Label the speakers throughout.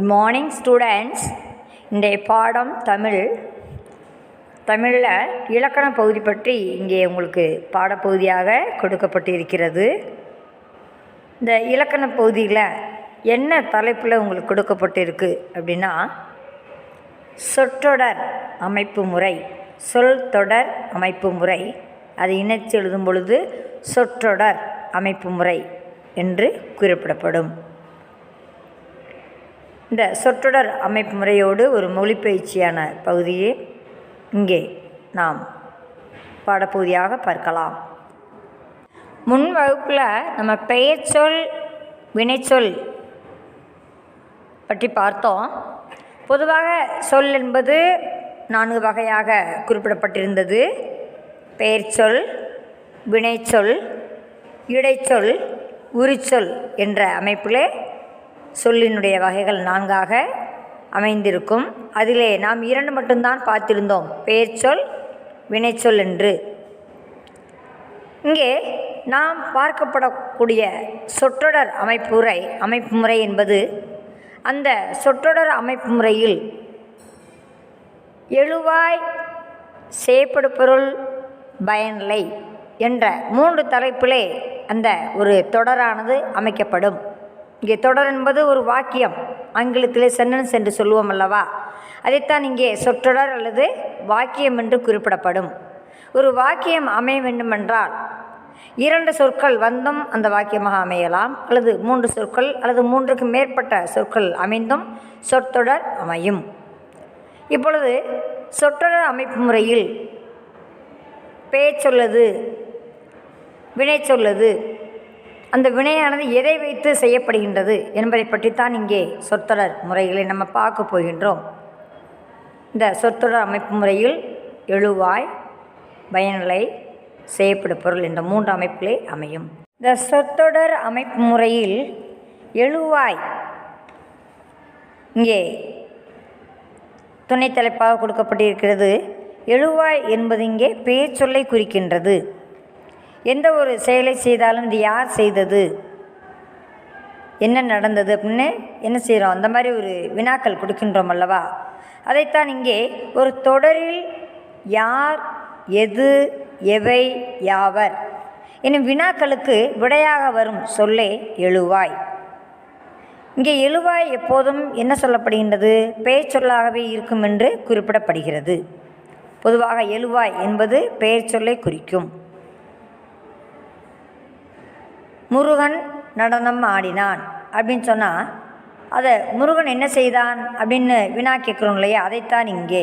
Speaker 1: Good morning students. இன்றைய பாடம் தமிழில் இலக்கண பகுதி பற்றி இங்கே உங்களுக்கு பாடப்பகுதியாக கொடுக்கப்பட்டு இருக்கிறது. இந்த இலக்கண பகுதியில் என்ன தலைப்பில் உங்களுக்கு கொடுக்கப்பட்டு இருக்குது அப்படின்னா, சொற்றொடர் அமைப்பு முறை, சொல் தொடர் அமைப்பு முறை, அதை இணைத்து எழுதும் பொழுது சொற்றொடர் அமைப்பு முறை என்று குறிப்பிடப்படும். இந்த சொற்றொடர் அமைப்பு முறையோடு ஒரு மொழிப்பயிற்சியான பகுதியை இங்கே நாம் பாடப்பகுதியாக பார்க்கலாம். முன் வகுப்பில் நம்ம பெயர்ச்சொல் வினைச்சொல் பற்றி பார்த்தோம். பொதுவாக சொல் என்பது 4 வகையாக குறிப்பிடப்பட்டிருந்தது. பெயர்ச்சொல், வினைச்சொல், இடைச்சொல், உரிச்சொல் என்ற அமைப்பிலே சொல்லினுடைய வகைகள் 4ஆக அமைந்திருக்கும். அதிலே நாம் 2 மட்டும்தான் பார்த்திருந்தோம், பெயர்ச்சொல் வினைச்சொல் என்று. இங்கே நாம் பார்க்கப்படக்கூடிய சொற்றொடர் அமைப்பு முறை என்பது, அந்த சொற்றொடர் அமைப்பு முறையில் எழுவாய், செயப்படுபொருள், பயனிலை என்ற 3 தலைப்பிலே அந்த ஒரு தொடரானது அமைக்கப்படும். இங்கே தொடர் என்பது ஒரு வாக்கியம், ஆங்கிலத்திலே சென்டென்ஸ் என்று சொல்லுவோம் அல்லவா, அதைத்தான் இங்கே சொற்றொடர் அல்லது வாக்கியம் என்று குறிப்பிடப்படும். ஒரு வாக்கியம் அமைய வேண்டுமென்றால் 2 சொற்கள் வந்தும் அந்த வாக்கியமாக அமையலாம், அல்லது 3 சொற்கள் அல்லது 3க்கு மேற்பட்ட சொற்கள் அமைந்தும் சொற்றொடர் அமையும். இப்பொழுது சொற்றொடர் அமைப்பு முறையில் பெயர்ச்சொல்லது, வினை சொல்லது, அந்த வினையானது எதை வைத்து செய்யப்படுகின்றது என்பதை பற்றித்தான் இங்கே சொற்றொடர் முறைகளை நம்ம பார்க்க போகின்றோம். இந்த சொற்றொடர் அமைப்பு முறையில் எழுவாய், பயனிலை, செயப்படுபொருள் என்ற 3 அமைப்புகளே அமையும். இந்த சொற்றொடர் அமைப்பு முறையில் எழுவாய் இங்கே துணை தலைப்பாக கொடுக்கப்பட்டிருக்கிறது. எழுவாய் என்பது இங்கே பெயர் சொல்லை குறிக்கின்றது. எந்த ஒரு செயலை செய்தாலும் இது யார் செய்தது, என்ன நடந்தது அப்படின்னு என்ன செய்கிறோம், அந்த மாதிரி ஒரு வினாக்கள் கொடுக்கின்றோம் அல்லவா, அதைத்தான் இங்கே ஒரு தொடரில் யார், எது, எவை, யாவர் என்னும் வினாக்களுக்கு விடையாக வரும் சொல்லே எழுவாய். இங்கே எழுவாய் எப்போதும் என்ன சொல்லப்படுகின்றது, பெயர் சொல்லாகவே இருக்கும் என்று குறிப்பிடப்படுகிறது. பொதுவாக எழுவாய் என்பது பெயர் சொல்லை குறிக்கும். முருகன் நடனம் ஆடினான் அப்படின்னு சொன்னால், அதை முருகன் என்ன செய்தான் அப்படின்னு வினா கேட்குறோம் இல்லையா, அதைத்தான் இங்கே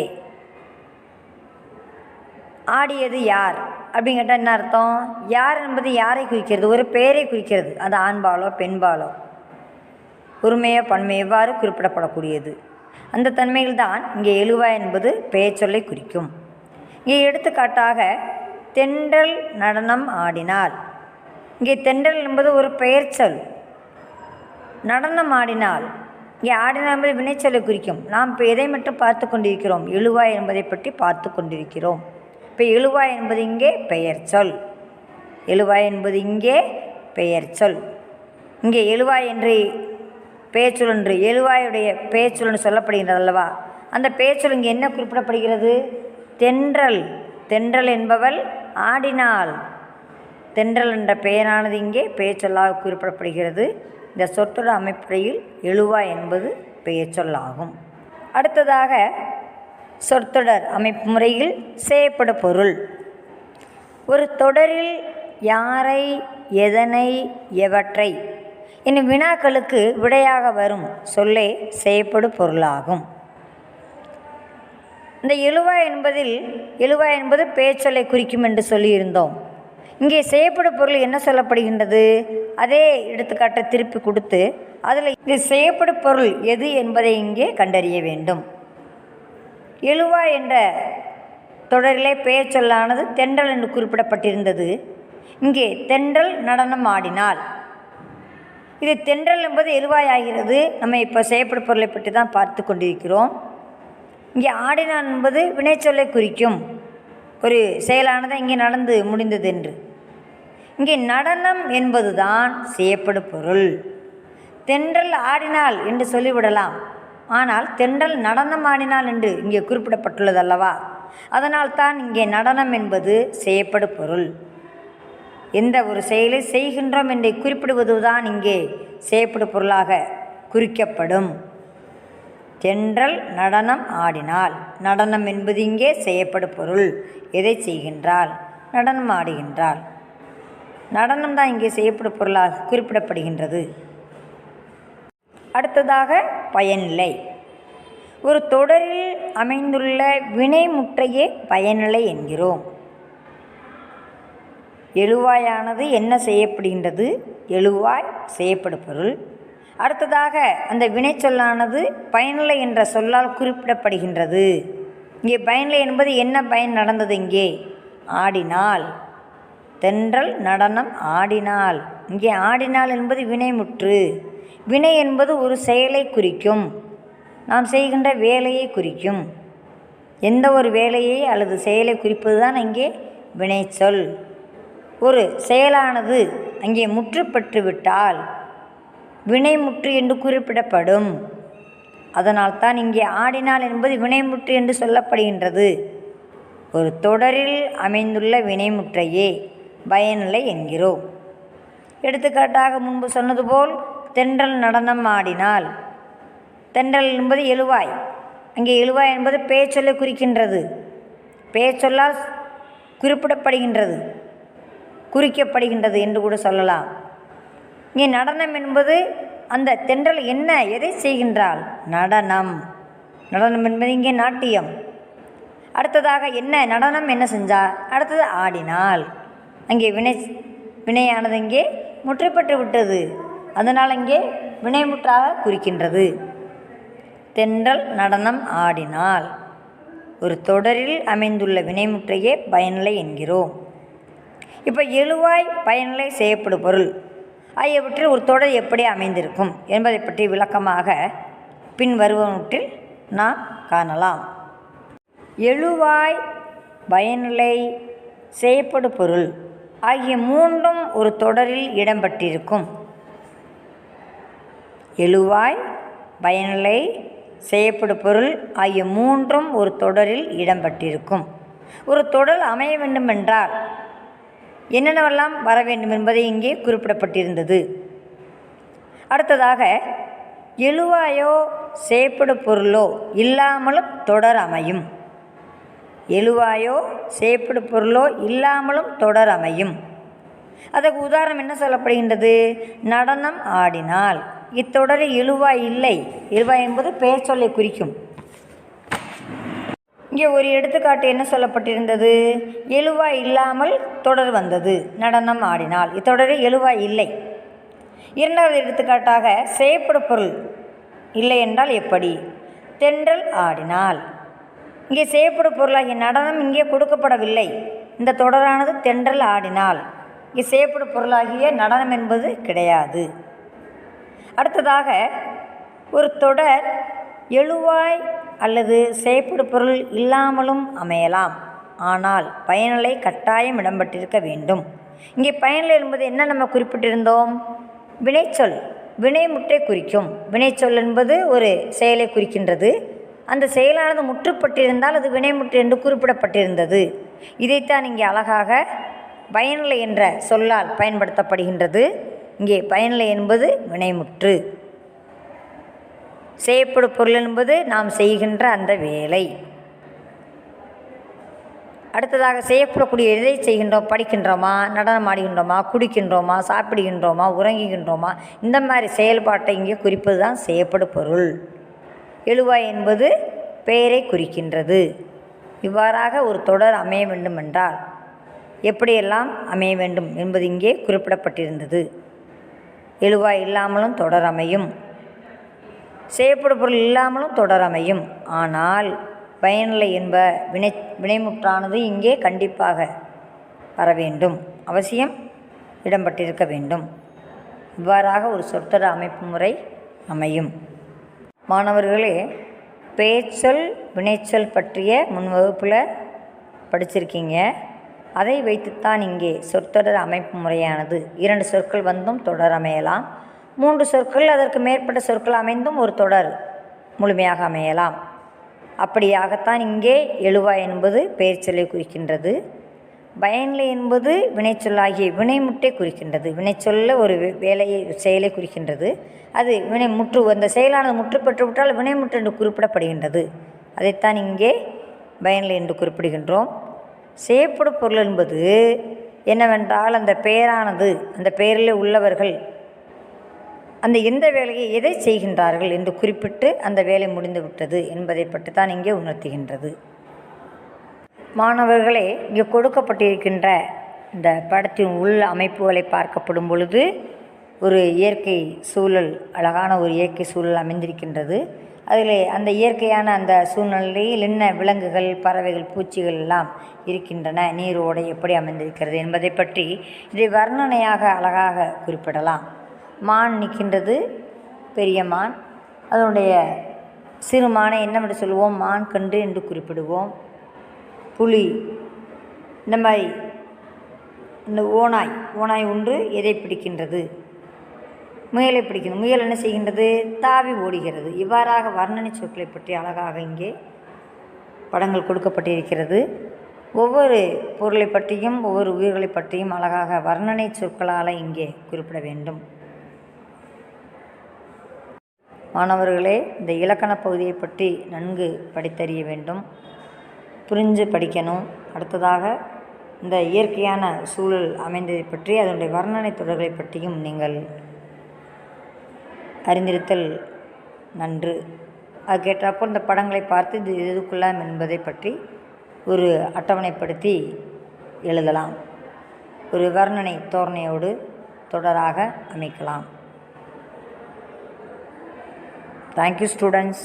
Speaker 1: ஆடியது யார் அப்படின்னு கேட்டால் என்ன அர்த்தம், யார் என்பது யாரை குறிக்கிறது, ஒரு பெயரை குறிக்கிறது. அது ஆண்பாலோ பெண்பாலோ, உரிமையோ பன்மையோ எவ்வாறு குறிப்பிடப்படக்கூடியது. அந்த தன்மையில்தான் இங்கே எழுவாய் என்பது பெயர் சொல்லை குறிக்கும். இங்கே எடுத்துக்காட்டாக தென்றல் நடனம் ஆடினாள். இங்கே தென்றல் என்பது ஒரு பெயர் சொல். நடனம் ஆடினால், இங்கே ஆடினால் என்பது வினைச்சொல்லை குறிக்கும். நாம் இப்போ எதை மட்டும் பார்த்து கொண்டிருக்கிறோம், எழுவாய் என்பதை பற்றி பார்த்து கொண்டிருக்கிறோம். இப்போ எழுவாய் என்பது இங்கே பெயர் சொல். எழுவாய் என்பது இங்கே பெயர் சொல். இங்கே எழுவாய் என்று பெயர் சொல் என்று எழுவாயுடைய பெயர் சொல் என்று சொல்லப்படுகின்றது அல்லவா, அந்த பெயர் சொல் இங்கே என்ன குறிப்பிடப்படுகிறது, தென்றல். தென்றல் என்பவள் ஆடினாள். தென்றல் என்ற பெயரானது இங்கே பெயர் சொல்லாக குறிப்பிடப்படுகிறது. இந்த சொற்றொடர் அமைப்புறையில் எழுவாய் என்பது பெயர் சொல்லாகும். அடுத்ததாக சொற்றொடர் அமைப்பு முறையில் செயப்படுபொருள். ஒரு தொடரில் யாரை, எதனை, எவற்றை என்னும் வினாக்களுக்கு விடையாக வரும் சொல்லே செயப்படுபொருளாகும். இந்த எழுவாய் என்பது பெயர் சொல்லை குறிக்கும் என்று சொல்லியிருந்தோம். இங்கே செய்யப்படும் பொருள் என்ன சொல்லப்படுகின்றது, அதே எடுத்துக்காட்டை திருப்பி கொடுத்து அதில் இது செய்யப்படும் பொருள் எது என்பதை இங்கே கண்டறிய வேண்டும். எழுவாய் என்ற தொடரிலே பெயர் சொல்லானது தென்றல் என்று குறிப்பிடப்பட்டிருந்தது. இங்கே தென்றல் நடனம் ஆடினாள். இது தென்றல் என்பது எழுவாய் ஆகிறது. நம்ம இப்போ செய்யப்படும் பொருளை பற்றி தான் பார்த்து கொண்டிருக்கிறோம். இங்கே ஆடினான் என்பது வினைச்சொல்லை குறிக்கும். ஒரு செயலானது இங்கே நடந்து முடிந்தது என்று. இங்கே நடனம் என்பதுதான் செய்யப்படும் பொருள். தென்றல் ஆடினாள் என்று சொல்லிவிடலாம். ஆனால் தென்றல் நடனம் ஆடினாள் என்று இங்கே குறிப்பிடப்பட்டுள்ளது அல்லவா? அதனால் தான் இங்கே நடனம் என்பது செய்யப்படு பொருள். எந்த ஒரு செயலை செய்கின்றோம் என்று குறிப்பிடுவதுதான் இங்கே செய்யப்படு பொருளாக குறிக்கப்படும். தென்றல் நடனம் ஆடினாள். நடனம் என்பது இங்கே செய்யப்படு பொருள். எதை செய்கின்றாள்? நடனம் ஆடுகின்றாள். நடனம் தான் இங்கே செய்யப்படு பொருளாக குறிப்பிடப்படுகின்றது. அடுத்ததாக பயனிலை. ஒரு தொடரில் அமைந்துள்ள வினைமுற்றையே பயனிலை என்கிறோம். எழுவாயானது என்ன செய்யப்படுகின்றது? எழுவாய் செய்யப்படு பொருள். அடுத்ததாக அந்த வினைச்சொல்லானது பயனிலை என்ற சொல்லால் குறிப்பிடப்படுகின்றது. இங்கே பயனிலை என்பது என்ன பயன் நடந்தது? இங்கே ஆடினாள். தென்றல் நடனம் ஆடினாள். இங்கே ஆடினாள் என்பது வினைமுற்று. வினை என்பது ஒரு செயலை குறிக்கும், நாம் செய்கின்ற வேலையை குறிக்கும். எந்த ஒரு வேலையை அல்லது செயலை குறிப்பது தான் இங்கே வினைச்சொல். ஒரு செயலானது அங்கே முற்று பெற்றுவிட்டால் வினைமுற்று என்று குறிப்பிடப்படும். அதனால்தான் இங்கே ஆடினாள் என்பது வினைமுற்று என்று சொல்லப்படுகின்றது. ஒரு தொடரில் அமைந்துள்ள வினைமுற்றையே பயனிலை என்கிறோம். எடுத்துக்காட்டாக முன்பு சொன்னது போல் தென்றல் நடனம் ஆடினாள். தென்றல் என்பது எழுவாய். அங்கே எழுவாய் என்பது பேச்சொல்லை குறிக்கின்றது. பேச்சொல்லால் குறிப்பிடப்படுகின்றது, குறிக்கப்படுகின்றது என்று கூட சொல்லலாம். இங்கே நடனம் என்பது அந்த தென்றல் என்ன எதை செய்கின்றாள்? நடனம். நடனம் என்பது இங்கே நாட்டியம். அடுத்ததாக என்ன நடனம் என்ன செஞ்சால்? அடுத்தது ஆடினாள். அங்கே வினையானது இங்கே முற்றுப்பட்டு விட்டது. அதனால் இங்கே வினைமுற்றாக குறிக்கின்றது. தென்றல் நடனம் ஆடினாள். ஒரு தொடரில் அமைந்துள்ள வினைமுற்றையே பயனிலை என்கிறோம். இப்போ எழுவாய் பயனிலை செய்யப்படு பொருள் ஆகியவற்றில் ஒரு தொடர் எப்படி அமைந்திருக்கும் என்பதை பற்றி விளக்கமாக பின் வருவனவற்றில் நாம் காணலாம். எழுவாய் பயனிலை செய்யப்படு பொருள் ஆகிய மூன்றும் ஒரு தொடரில் இடம்பெற்றிருக்கும். எழுவாய் பயனிலை செய்யப்படு பொருள் ஆகிய மூன்றும் ஒரு தொடரில் இடம்பெற்றிருக்கும். ஒரு தொடர் அமைய வேண்டுமென்றால் என்னென்னவெல்லாம் வர வேண்டும் என்பதை இங்கே குறிப்பிடப்பட்டிருந்தது. அடுத்ததாக எழுவாயோ செய்யப்படு பொருளோ இல்லாமலும் தொடர் அமையும். எழுவாயோ செய்யப்படு பொருளோ இல்லாமலும் தொடர் அமையும். அதற்கு உதாரணம் என்ன சொல்லப்படுகின்றது? நடனம் ஆடினாள். இத்தொடரில் எழுவாய் இல்லை. எழுவாய் என்பது பெயர் சொல்லை குறிக்கும். இங்கே ஒரு எடுத்துக்காட்டு என்ன சொல்லப்பட்டிருந்தது? எழுவாய் இல்லாமல் தொடர் வந்தது. நடனம் ஆடினாள். இத்தொடரில் எழுவாய் இல்லை. இரண்டாவது எடுத்துக்காட்டாக செய்யப்படு பொருள் இல்லை என்றால் எப்படி? தென்றல் ஆடினாள். இங்கே செய்யப்படு பொருளாகிய நடனம் இங்கே கொடுக்கப்படவில்லை. இந்த தொடரானது தென்றல் ஆடினாள். இங்கே செய்யப்படு பொருளாகிய நடனம் என்பது கிடையாது. அடுத்ததாக ஒரு தொடர் எழுவாய் அல்லது செய்யப்படு பொருள் இல்லாமலும் அமையலாம். ஆனால் பயனிலை கட்டாயம் இடம்பெற்றிருக்க வேண்டும். இங்கே பயனிலை என்பது என்ன நம்ம குறிப்பிட்டிருந்தோம்? வினைச்சொல், வினைமுற்றை குறிக்கும். வினைச்சொல் என்பது ஒரு செயலை குறிக்கின்றது. அந்த செயலானது முற்றுப்பட்டிருந்தால் அது வினைமுற்று என்று குறிப்பிடப்பட்டிருந்தது. இதைத்தான் இங்கே அழகாக பயனிலை என்ற சொல்லால் பயன்படுத்தப்படுகின்றது. இங்கே பயனிலை என்பது வினைமுற்று. செய்யப்படு பொருள் என்பது நாம் செய்கின்ற அந்த வேலை. அடுத்ததாக செய்யப்படக்கூடிய எதை செய்கின்றோம்? படிக்கின்றோமா, நடனம் ஆடுகின்றோமா, குடிக்கின்றோமா, சாப்பிடுகின்றோமா, உறங்குகின்றோமா, இந்த மாதிரி செயல்பாட்டை இங்கே குறிப்பது தான் செய்யப்படு பொருள். எழுவாய் என்பது பெயரை குறிக்கின்றது. இவ்வாறாக ஒரு தொடர் அமைய வேண்டுமென்றால் எப்படியெல்லாம் அமைய வேண்டும் என்பது இங்கே குறிப்பிடப்பட்டிருந்தது. எழுவாய் இல்லாமலும் தொடர் அமையும், செய்யப்படு பொருள் இல்லாமலும் தொடர் அமையும். ஆனால் பயனிலை என்ப வினைமுற்றானது இங்கே கண்டிப்பாக வர வேண்டும், அவசியம் இடம்பெற்றிருக்க வேண்டும். இவ்வாறாக ஒரு சொற்றொடர் அமைப்பு முறை அமையும். மாணவர்களே, பேச்சொல் வினைச்சொல் பற்றிய முன் வகுப்பில் படிச்சிருக்கீங்க. அதை வைத்துத்தான் இங்கே சொற்றொடர் அமைப்பு முறையானது 2 சொற்கள் வந்தும் தொடர் அமையலாம், 3 சொற்கள் அதற்கு மேற்பட்ட சொற்கள் அமைந்தும் ஒரு தொடர் முழுமையாக அமையலாம். அப்படியாகத்தான் இங்கே எழுவாய் என்பது பெயர்ச்சொல்லை குறிக்கின்றது. பயனிலை என்பது வினைச்சொல்லாகிய வினைமுட்டை குறிக்கின்றது. வினைச்சொல்ல ஒரு வேலையை செயலை குறிக்கின்றது. அது அந்த செயலானது முற்று பெற்றுவிட்டால் வினைமுற்று என்று குறிப்பிடப்படுகின்றது. அதைத்தான் இங்கே பயனிலை என்று குறிப்பிடுகின்றோம். செய்யப்படும் பொருள் என்பது என்னவென்றால் அந்த பெயரானது அந்த பெயரில் உள்ளவர்கள் அந்த எந்த வேலையை எதை செய்கின்றார்கள் என்று குறிப்பிட்டு அந்த வேலை முடிந்துவிட்டது என்பதை பற்றி தான் இங்கே உணர்த்துகின்றது. மாணவர்களே, இங்கே கொடுக்கப்பட்டிருக்கின்ற இந்த படத்தின் உள் அமைப்புகளை பார்க்கப்படும் பொழுது ஒரு இயற்கை சூழல், அழகான ஒரு இயற்கை சூழல் அமைந்திருக்கின்றது. அதில் அந்த இயற்கையான அந்த சூழ்நிலையில் என்ன விலங்குகள், பறவைகள், பூச்சிகள் எல்லாம் இருக்கின்றன, நீரோடை எப்படி அமைந்திருக்கிறது என்பதை பற்றி இதை வர்ணனையாக அழகாக குறிப்பிடலாம். மான் நிற்கின்றது, பெரிய மான். அதனுடைய சிறு மானை என்னவென்று சொல்லுவோம்? மான் கன்று என்று குறிப்பிடுவோம். புலி, இந்த மாதிரி இந்த ஓநாய் ஒன்று எதை பிடிக்கின்றது? முயலை பிடிக்கின்றது. முயல் என்ன செய்கின்றது? தாவி ஓடுகிறது. இவ்வாறாக வர்ணனை சொற்களை பற்றி அழகாக இங்கே படங்கள் கொடுக்கப்பட்டிருக்கிறது. ஒவ்வொரு பொருளை பற்றியும் ஒவ்வொரு உயிர்களை பற்றியும் அழகாக வர்ணனை சொற்களால் இங்கே குறிப்பிட வேண்டும். மாணவர்களே, இந்த இலக்கண பகுதியை பற்றி நன்கு படித்தறிய வேண்டும், புரிஞ்சு படிக்கணும். அடுத்ததாக இந்த இயற்கையான சூழல் அமைந்ததை பற்றி அதனுடைய வர்ணனை தொடர்களை பற்றியும் நீங்கள் அறிந்திருத்தல் நன்று. அதுக்கேற்றப்போ இந்த படங்களை பார்த்து இது எதுக்குள்ளாம் என்பதை பற்றி ஒரு அட்டவணைப்படுத்தி எழுதலாம். ஒரு வர்ணனை தோரணையோடு தொடராக அமைக்கலாம். Thank you, students.